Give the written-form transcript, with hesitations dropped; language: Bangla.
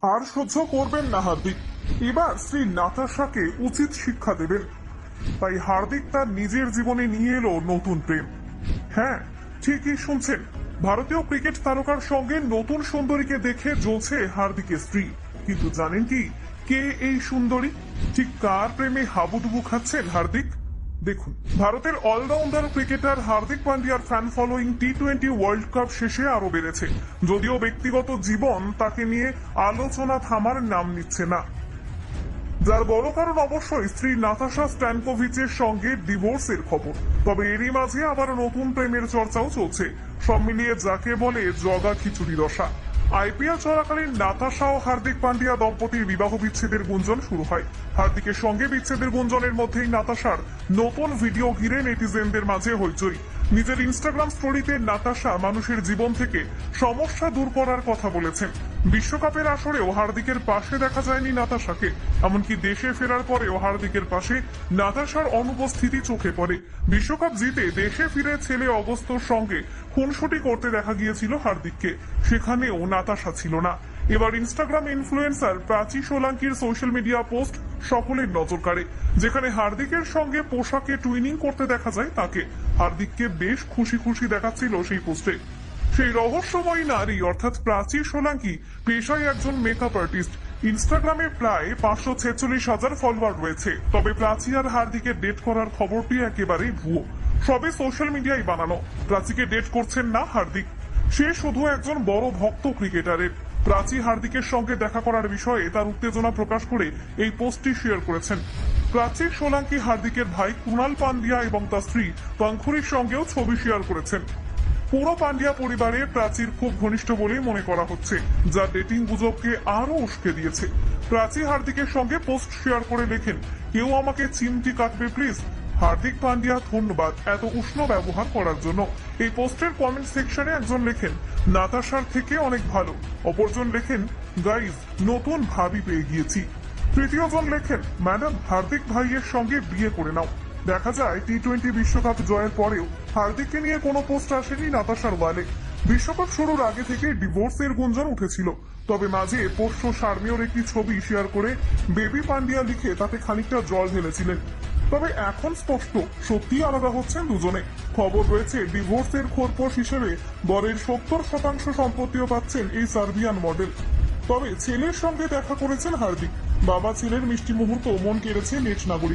আর সহ্য করবেন না হার্দিক। এবার শ্রী নাতাশাকে উচিত শিক্ষা দেবেন। তাই হার্দিক তার নিজের জীবনে নিয়ে এলো নতুন প্রেম। হ্যাঁ, ঠিকই শুনছেন। ভারতীয় ক্রিকেট তারকার সঙ্গে নতুন সুন্দরীকে দেখে জ্বলছে হার্দিকের স্ত্রী। কিন্তু জানেন কি, কে এই সুন্দরী? ঠিক কার প্রেমে হাবুডুবু খাচ্ছেন হার্দিক? দেখুন, ভারতের অলরাউন্ডার ক্রিকেটার হার্দিক পান্ডিয়ার ফ্যান ফলোয়িং টি-20 ওয়ার্ল্ড কাপ শেষে আরো বেড়েছে। যদিও ব্যক্তিগত জীবন তাকে নিয়ে আলোচনা থামার নাম নিচ্ছে না। যার বড় কারণ অবশ্যই স্ত্রী নাতাশা স্ট্যানকোভিচের সঙ্গে ডিভোর্সের খবর। তবে এরই মাঝে আবার নতুন প্রেমের চর্চাও চলছে। সব মিলিয়ে যাকে বলে জগা খিচুড়ি দশা। আইপিএল চলাকালীন নাতাশা ও হার্দিক পান্ডিয়া দম্পতির বিবাহ বিচ্ছেদের গুঞ্জন শুরু হয়। হার্দিকের সঙ্গে বিচ্ছেদের গুঞ্জনের মধ্যেই নাতাশার নতুন ভিডিও ঘিরে নেটিজেনদের মাঝে হইচই। নিজের ইনস্টাগ্রাম স্টোরিতে নাতাশা মানুষের জীবন থেকে সমস্যা দূর করার কথা বলেছেন। বিশ্বকাপের আসরেও হার্দিকের পাশে দেখা যায়নি নাতাশাকে। এমনকি দেশে ফেরার পরেও হার্দিকের পাশে নাতাশার অনুপস্থিতি চোখে পড়ে। বিশ্বকাপ জিতে দেশে ফিরে ছেলে অগস্তর সঙ্গে খুনসুটি করতে দেখা গিয়েছিল হার্দিককে, সেখানেও নাতাশা ছিল না। এবার ইনস্টাগ্রাম ইনফ্লুয়েন্সার প্রাচী সোলাঙ্কির সোশ্যাল মিডিয়া পোস্ট সকলের নজর কাড়ে, যেখানে হার্দিকের সঙ্গে পোশাকে টুইনিং করতে দেখা যায় তাকে। হার্দিককে বেশ খুশি খুশি দেখাচ্ছিল সেই পোস্টে। সেই রহস্যময়ী নারী অর্থাৎ প্রাচী সোলাঙ্কি পেশায় একজন মেকআপ আর্টিস্ট। ইনস্টাগ্রামে প্রায় 546,000 ফলোয়ার রয়েছে। তবে প্রাচী আর হার্দিকের ডেট করার খবরটি একেবারেই ভুয়ো, সবে সোশ্যাল মিডিয়ায় বানানো। প্রাচীকে ডেট করছেন না হার্দিক, সে শুধু একজন বড় ভক্ত ক্রিকেটারের। প্রাচী হার্দিকের সঙ্গে দেখা করার বিষয়ে তার উত্তেজনা প্রকাশ করে এই পোস্টটি শেয়ার করেছেন। প্রাচী সোলাঙ্কি হার্দিকের ভাই কুণাল পান্ডিয়া এবং তার স্ত্রী পাঙ্খুরির সঙ্গেও ছবি শেয়ার করেছেন। পুরো পান্ডিয়া পরিবারে প্রাচীর খুব ঘনিষ্ঠ বলেই মনে করা হচ্ছে, যা ডেটিং গুজবকে আরো উস্কে দিয়েছে। প্রাচী হার্দিকের সঙ্গে পোস্ট শেয়ার করে লেখেন, কেউ আমাকে চিমটি কাটবে প্লিজ। হার্দিক পান্ডিয়া ধন্যবাদ এত উষ্ণ ব্যবহার করার জন্য। এই পোস্টের কমেন্ট সেকশনে একজন লেখেন, নাতাশার থেকে অনেক ভালো। অপরজন লেখেন, গাইজ নতুন ভাবি পেয়ে গিয়েছি। তৃতীয়জন লেখেন, ম্যাডাম হার্দিক ভাইয়ের সঙ্গে বিয়ে করে নাও। দেখা যায় টি-20 বিশ্বকাপ জয়ের পরেও হার্দিককে নিয়ে কোনো পোস্ট আসেনি নাতাশার ওয়ালে। বিশ্বকাপ শুরুর আগে থেকে ডিভোর্সের গুঞ্জন উঠেছিল। তবে মাঝে পোষ্য শার্মিয়র একটি ছবি শেয়ার করে বেবি পান্ডিয়া লিখে তাতে খানিকটা জল ঢেলেছিলেন। তবে এখন স্পষ্ট, সত্যি আলাদা হচ্ছেন দুজনে। খবর রয়েছে ডিভোর্সের খোরপোশ হিসেবে বরের 70% সম্পত্তিও পাচ্ছেন এই সার্বিয়ান মডেল। তবে ছেলের সঙ্গে দেখা করেছেন হার্দিক। বাবা ছেলের মিষ্টি মুহূর্ত মন কেড়েছে নেট নাগরিক।